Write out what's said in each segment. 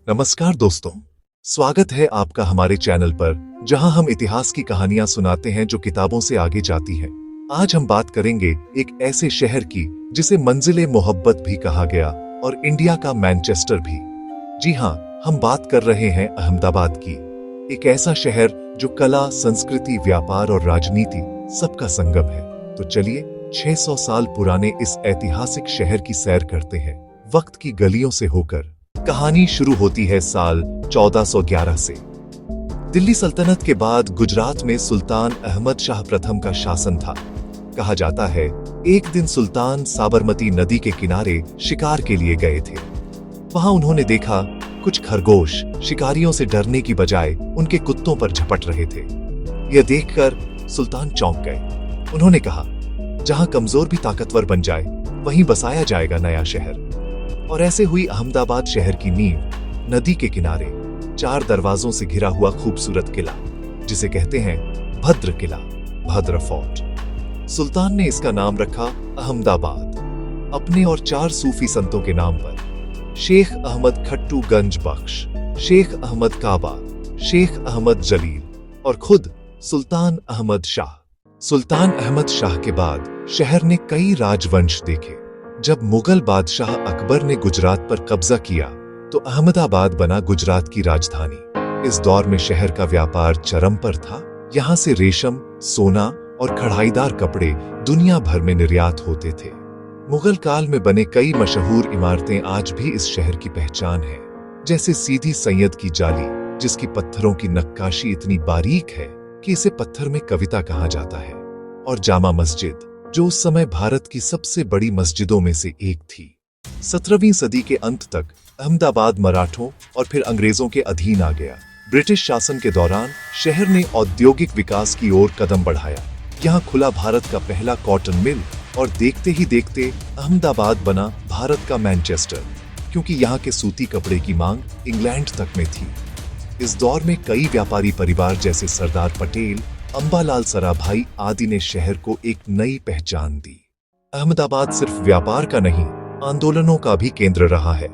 नमस्कार दोस्तों, स्वागत है आपका हमारे चैनल पर जहां हम इतिहास की कहानियां सुनाते हैं जो किताबों से आगे जाती हैं। आज हम बात करेंगे एक ऐसे शहर की जिसे मंजिले मोहब्बत भी कहा गया और इंडिया का मैनचेस्टर भी। जी हां, हम बात कर रहे हैं अहमदाबाद की। एक ऐसा शहर जो कला, संस्कृति, व्यापार और राजनीति सबका संगम है। तो चलिए 600 साल पुराने इस ऐतिहासिक शहर की सैर करते हैं, वक्त की गलियों से होकर। कहानी शुरू होती है साल 1411 से। दिल्ली सल्तनत के बाद गुजरात में सुल्तान अहमद शाह प्रथम का शासन था। कहा जाता है एक दिन सुल्तान साबरमती नदी के किनारे शिकार के लिए गए थे। वहां उन्होंने देखा कुछ खरगोश शिकारियों से डरने की बजाय उनके कुत्तों पर झपट रहे थे। यह देखकर सुल्तान चौंक गए। उन्होंने कहा, जहां कमजोर भी ताकतवर बन जाए वहीं बसाया जाएगा नया शहर। और ऐसे हुई अहमदाबाद शहर की नींव। नदी के किनारे 4 दरवाजों से घिरा हुआ खूबसूरत किला, जिसे कहते हैं भद्र किला, भद्र फोर्ट। सुल्तान ने इसका नाम रखा अहमदाबाद, अपने और 4 सूफी संतों के नाम पर। शेख अहमद खट्टू गंज बख्श, शेख अहमद काबा, शेख अहमद जलील और खुद सुल्तान अहमद शाह। सुल्तान अहमद शाह के बाद शहर ने कई राजवंश देखे। जब मुगल बादशाह अकबर ने गुजरात पर कब्जा किया तो अहमदाबाद बना गुजरात की राजधानी। इस दौर में शहर का व्यापार चरम पर था। यहाँ से रेशम, सोना और कढ़ाईदार कपड़े दुनिया भर में निर्यात होते थे। मुगल काल में बने कई मशहूर इमारतें आज भी इस शहर की पहचान है, जैसे सीधी सैयद की जाली, जिसकी पत्थरों की नक्काशी इतनी बारीक है कि इसे पत्थर में कविता कहा जाता है, और जामा मस्जिद, जो उस समय भारत की सबसे बड़ी मस्जिदों में से एक थी। 17वीं सदी के अंत तक अहमदाबाद मराठों और फिर अंग्रेजों के अधीन आ गया। ब्रिटिश शासन के दौरान शहर ने औद्योगिक विकास की ओर कदम बढ़ाया। यहाँ खुला भारत का पहला कॉटन मिल, और देखते ही देखते अहमदाबाद बना भारत का मैनचेस्टर, क्योंकि यहाँ के सूती कपड़े की मांग इंग्लैंड तक में थी। इस दौर में कई व्यापारी परिवार जैसे सरदार पटेल, अंबालाल सराभाई आदि ने शहर को एक नई पहचान दी। अहमदाबाद सिर्फ व्यापार का नहीं, आंदोलनों का भी केंद्र रहा है।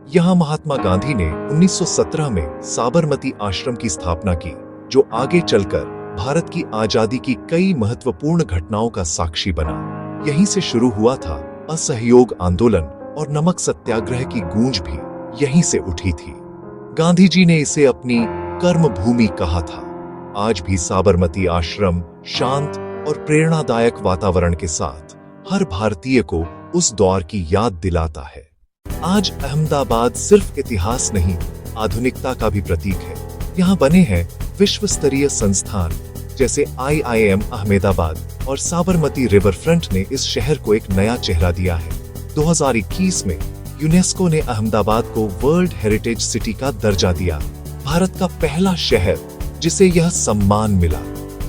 यहाँ महात्मा गांधी ने 1917 में साबरमती आश्रम की स्थापना की, जो आगे चलकर भारत की आजादी की कई महत्वपूर्ण घटनाओं का साक्षी बना। यहीं से शुरू हुआ था असहयोग आंदोलन, और नमक सत्याग्रह की गूंज भी यहीं से उठी थी। गांधी जी ने इसे अपनी कर्म भूमि कहा था। आज भी साबरमती आश्रम शांत और प्रेरणादायक वातावरण के साथ हर भारतीय को उस दौर की याद दिलाता है। आज अहमदाबाद सिर्फ इतिहास नहीं, आधुनिकता का भी प्रतीक है। यहाँ बने हैं विश्व स्तरीय संस्थान जैसे IIM अहमदाबाद, और साबरमती रिवर फ्रंट ने इस शहर को एक नया चेहरा दिया है। 2021 में यूनेस्को ने अहमदाबाद को वर्ल्ड हेरिटेज सिटी का दर्जा दिया। भारत का पहला शहर जिसे यह सम्मान मिला।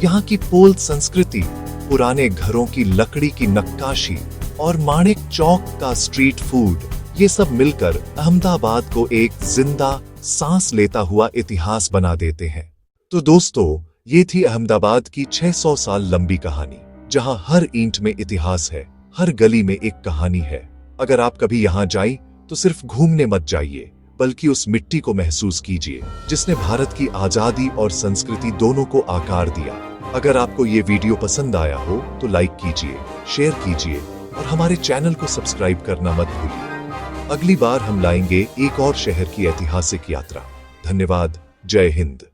यहाँ की पोल संस्कृति, पुराने घरों की लकड़ी की नक्काशी और माणिक चौक का स्ट्रीट फूड, ये सब मिलकर अहमदाबाद को एक जिंदा सांस लेता हुआ इतिहास बना देते हैं। तो दोस्तों, ये थी अहमदाबाद की 600 साल लंबी कहानी, जहाँ हर ईंट में इतिहास है, हर गली में एक कहानी है। अगर आप कभी यहाँ जाए तो सिर्फ घूमने मत जाइए, बल्कि उस मिट्टी को महसूस कीजिए जिसने भारत की आजादी और संस्कृति दोनों को आकार दिया। अगर आपको ये वीडियो पसंद आया हो तो लाइक कीजिए, शेयर कीजिए और हमारे चैनल को सब्सक्राइब करना मत भूलिए। अगली बार हम लाएंगे एक और शहर की ऐतिहासिक यात्रा। धन्यवाद। जय हिंद।